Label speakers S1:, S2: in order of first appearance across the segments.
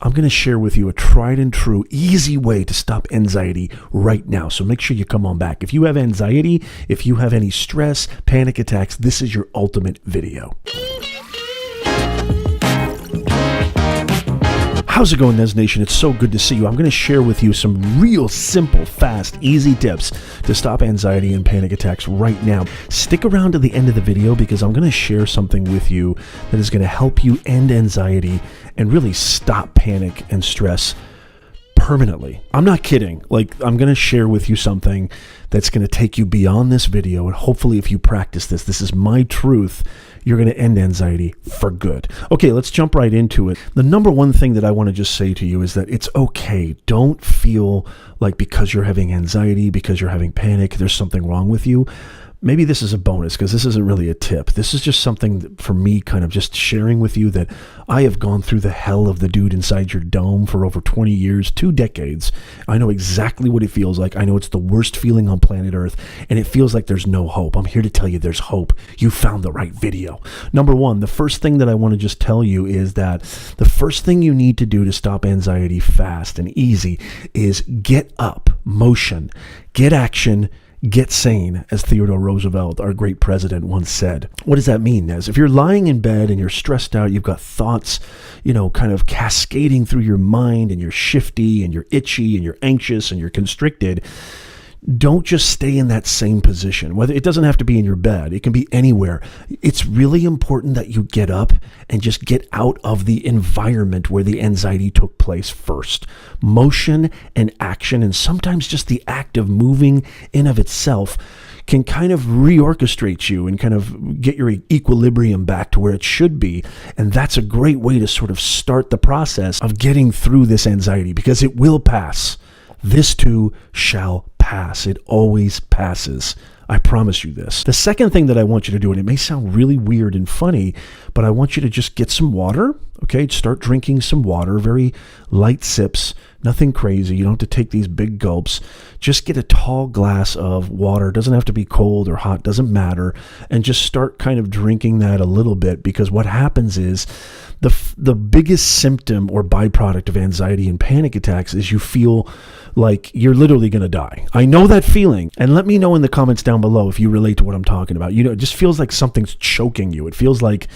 S1: I'm going to share with you a tried and true, easy way to stop anxiety right now. So make sure you come on back. If you have anxiety, if you have any stress, panic attacks, this is your ultimate video. How's it going, Nez Nation? It's so good to see you. I'm going to share with you some real simple, fast, easy tips to stop anxiety and panic attacks right now. Stick around to the end of the video because I'm going to share something with you that is going to help you end anxiety and really stop panic and stress permanently. I'm not kidding. I'm going to share with you something that's going to take you beyond this video, and hopefully if you practice this is my truth, you're going to end anxiety for good. Okay, let's jump right into it. The number one thing that I want to just say to you is that it's okay. Don't feel like because you're having anxiety, because you're having panic, there's something wrong with you. Maybe this is a bonus because this isn't really a tip. This is just something that, for me, kind of just sharing with you that I have gone through the hell of the dude inside your dome for over 20 years, 2 decades. I know exactly what it feels like. I know it's the worst feeling on planet Earth, and it feels like there's no hope. I'm here to tell you there's hope. You found the right video. Number one, the first thing that I want to just tell you is that the first thing you need to do to stop anxiety fast and easy is get up, motion, get action, get sane, as Theodore Roosevelt, our great president, once said. What does that mean, Nez? If you're lying in bed and you're stressed out, you've got thoughts, kind of cascading through your mind, and you're shifty and you're itchy and you're anxious and you're constricted, don't just stay in that same position. Whether it doesn't have to be in your bed, it can be anywhere. It's really important that you get up and just get out of the environment where the anxiety took place first. Motion and action, and sometimes just the act of moving in of itself, can kind of reorchestrate you and kind of get your equilibrium back to where it should be. And that's a great way to sort of start the process of getting through this anxiety, because it will pass. This too shall pass. It always passes. I promise you this. The second thing that I want you to do, and it may sound really weird and funny, but I want you to just get some water, okay? Start drinking some water, very light sips, nothing crazy. You don't have to take these big gulps. Just get a tall glass of water. It doesn't have to be cold or hot, doesn't matter. And just start kind of drinking that a little bit, because what happens is the biggest symptom or byproduct of anxiety and panic attacks is you feel like you're literally going to die. I know that feeling. And let me know in the comments down below if you relate to what I'm talking about. It just feels like something's choking you. It feels like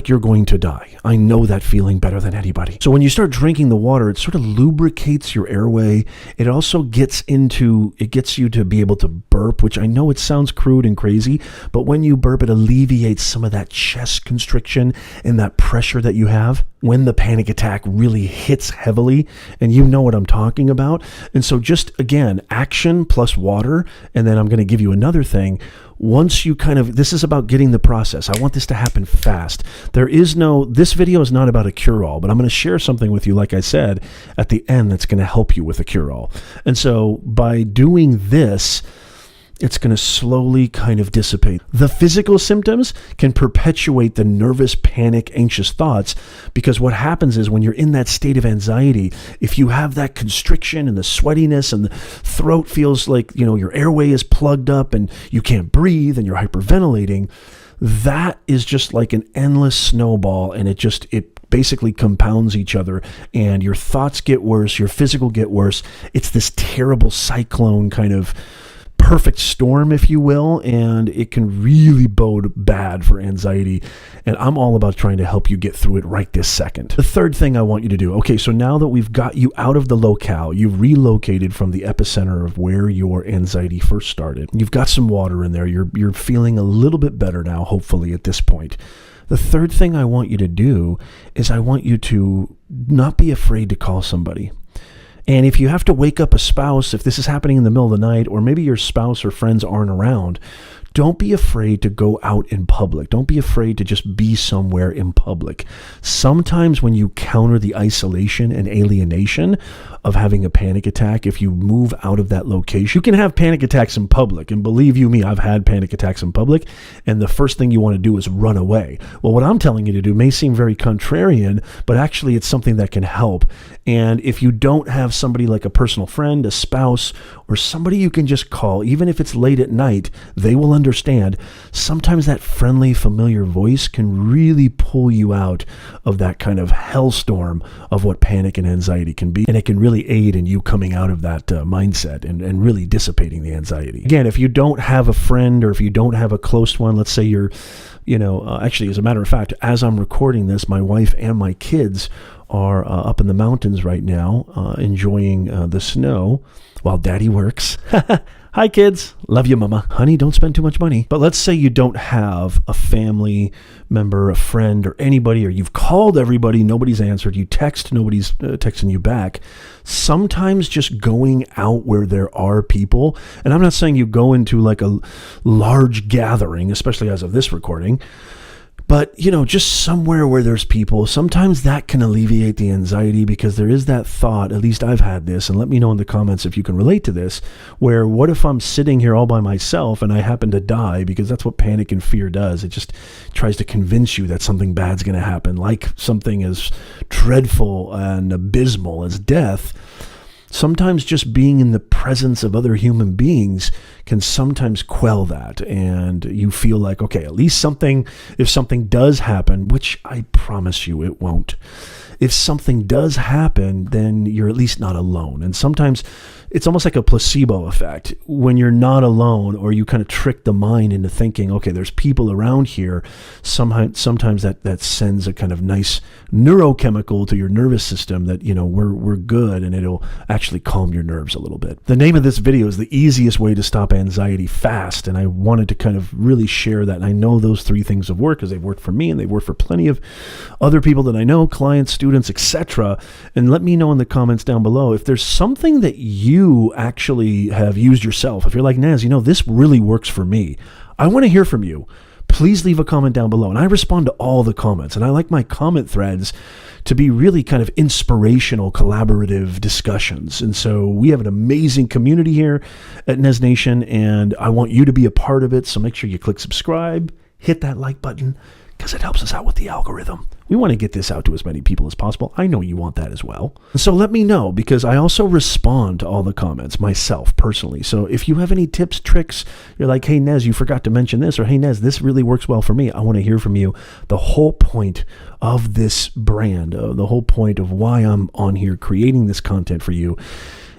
S1: you're going to die. I know that feeling better than anybody. So when you start drinking the water, it sort of lubricates your airway. It also gets you to be able to burp, which I know it sounds crude and crazy, but when you burp, it alleviates some of that chest constriction and that pressure that you have when the panic attack really hits heavily, and you know what I'm talking about. And so just, again, action plus water, and then I'm going to give you another thing. Once you this is about getting the process. I want this to happen fast. This video is not about a cure-all, but I'm going to share something with you, like I said, at the end that's going to help you with a cure-all. And so by doing this, it's going to slowly kind of dissipate. The physical symptoms can perpetuate the nervous, panic, anxious thoughts, because what happens is when you're in that state of anxiety, if you have that constriction and the sweatiness and the throat feels like, your airway is plugged up and you can't breathe and you're hyperventilating, that is just like an endless snowball, and it basically compounds each other, and your thoughts get worse, your physical get worse. It's this terrible cyclone kind of perfect storm, if you will, and it can really bode bad for anxiety. And I'm all about trying to help you get through it right this second. The third thing I want you to do, okay, so now that we've got you out of the locale, you've relocated from the epicenter of where your anxiety first started. You've got some water in there. You're feeling a little bit better now, hopefully, at this point. The third thing I want you to do is I want you to not be afraid to call somebody. And if you have to wake up a spouse, if this is happening in the middle of the night, or maybe your spouse or friends aren't around, don't be afraid to go out in public. Don't be afraid to just be somewhere in public. Sometimes when you counter the isolation and alienation of having a panic attack, if you move out of that location, you can have panic attacks in public. And believe you me, I've had panic attacks in public, and the first thing you want to do is run away. Well, what I'm telling you to do may seem very contrarian, but actually it's something that can help. And if you don't have somebody like a personal friend, a spouse, or somebody you can just call, even if it's late at night, they will understand understand, sometimes that friendly, familiar voice can really pull you out of that kind of hellstorm of what panic and anxiety can be. And it can really aid in you coming out of that mindset and really dissipating the anxiety. Again, if you don't have a friend or if you don't have a close one, let's say you're, actually, as a matter of fact, as I'm recording this, my wife and my kids are up in the mountains right now, enjoying the snow while daddy works. Hi kids, love you mama. Honey, don't spend too much money. But let's say you don't have a family member, a friend, or anybody, or you've called everybody, nobody's answered, you text, nobody's texting you back. Sometimes just going out where there are people, and I'm not saying you go into like a large gathering, especially as of this recording, but, just somewhere where there's people, sometimes that can alleviate the anxiety, because there is that thought, at least I've had this, and let me know in the comments if you can relate to this, where what if I'm sitting here all by myself and I happen to die? Because that's what panic and fear does. It just tries to convince you that something bad's going to happen, like something as dreadful and abysmal as death. Sometimes just being in the presence of other human beings can sometimes quell that, and you feel like, okay, at least if something does happen, which I promise you it won't, if something does happen, then you're at least not alone. And sometimes it's almost like a placebo effect. When you're not alone, or you kind of trick the mind into thinking, okay, there's people around here, sometimes that sends a kind of nice neurochemical to your nervous system that, we're good, and it'll actually calm your nerves a little bit. The name of this video is The Easiest Way to Stop Anxiety Fast, and I wanted to kind of really share that. And I know those 3 things have worked, because they've worked for me, and they've worked for plenty of other people that I know, clients, students, etc. And let me know in the comments down below if there's something that you actually have used yourself. If you're like, Nez, this really works for me. I want to hear from you. Please leave a comment down below. And I respond to all the comments. And I like my comment threads to be really kind of inspirational, collaborative discussions. And so we have an amazing community here at Nez Nation, and I want you to be a part of it. So make sure you click subscribe, hit that like button, because it helps us out with the algorithm. We want to get this out to as many people as possible. I know you want that as well. So let me know, because I also respond to all the comments myself personally. So if you have any tips, tricks, you're like, hey, Nez, you forgot to mention this, or hey, Nez, this really works well for me, I want to hear from you. The whole point of this brand, the whole point of why I'm on here creating this content for you,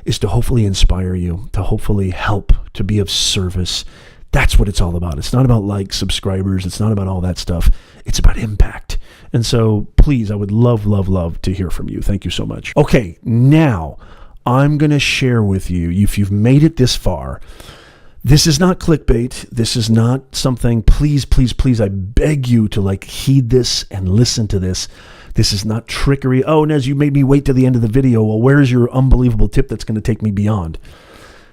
S1: is to hopefully inspire you, to hopefully help, to be of service. That's what it's all about. It's not about likes, subscribers. It's not about all that stuff. It's about impact. And so please, I would love, love, love to hear from you. Thank you so much. Okay, now I'm going to share with you, if you've made it this far, this is not clickbait. This is not something, please, please, please, I beg you to heed this and listen to this. This is not trickery. Oh, Nez, you made me wait to the end of the video. Well, where's your unbelievable tip that's going to take me beyond?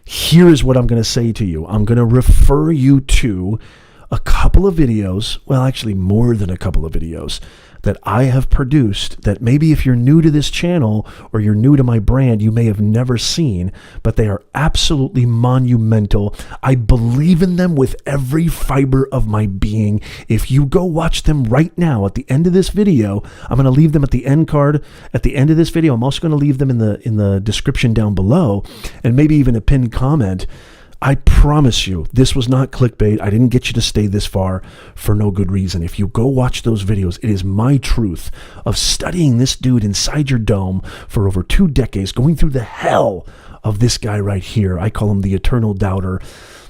S1: Here is what I'm going to say to you. I'm going to refer you to a couple of videos, well, actually more than a couple of videos that I have produced that maybe if you're new to this channel or you're new to my brand, you may have never seen, but they are absolutely monumental. I believe in them with every fiber of my being. If you go watch them right now at the end of this video, I'm going to leave them at the end card at the end of this video. I'm also going to leave them in the description down below, and maybe even a pinned comment. I promise you, this was not clickbait. I didn't get you to stay this far for no good reason. If you go watch those videos, it is my truth of studying this dude inside your dome for over 2 decades, going through the hell of this guy right here. I call him the eternal doubter,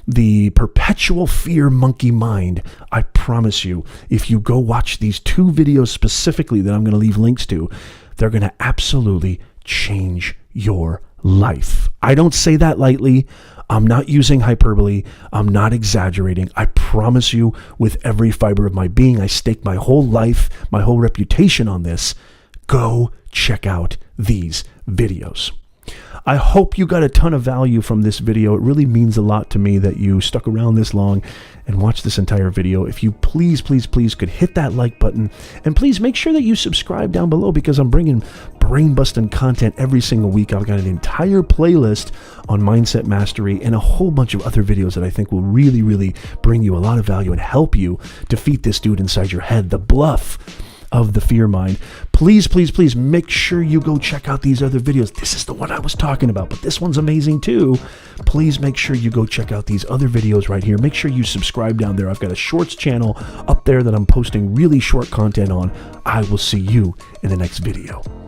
S1: the perpetual fear monkey mind. I promise you, if you go watch these 2 videos specifically that I'm going to leave links to, they're going to absolutely change your life. I don't say that lightly. I'm not using hyperbole. I'm not exaggerating. I promise you, with every fiber of my being, I stake my whole life, my whole reputation on this. Go check out these videos. I hope you got a ton of value from this video. It really means a lot to me that you stuck around this long and watched this entire video. If you please, please, please could hit that like button, and please make sure that you subscribe down below, because I'm bringing brain-busting content every single week. I've got an entire playlist on mindset mastery and a whole bunch of other videos that I think will really, really bring you a lot of value and help you defeat this dude inside your head, the bluff of the fear mind. Please, please, please make sure you go check out these other videos. This is the one I was talking about, but this one's amazing too. Please make sure you go check out these other videos right here. Make sure you subscribe down there. I've got a shorts channel up there that I'm posting really short content on. I will see you in the next video.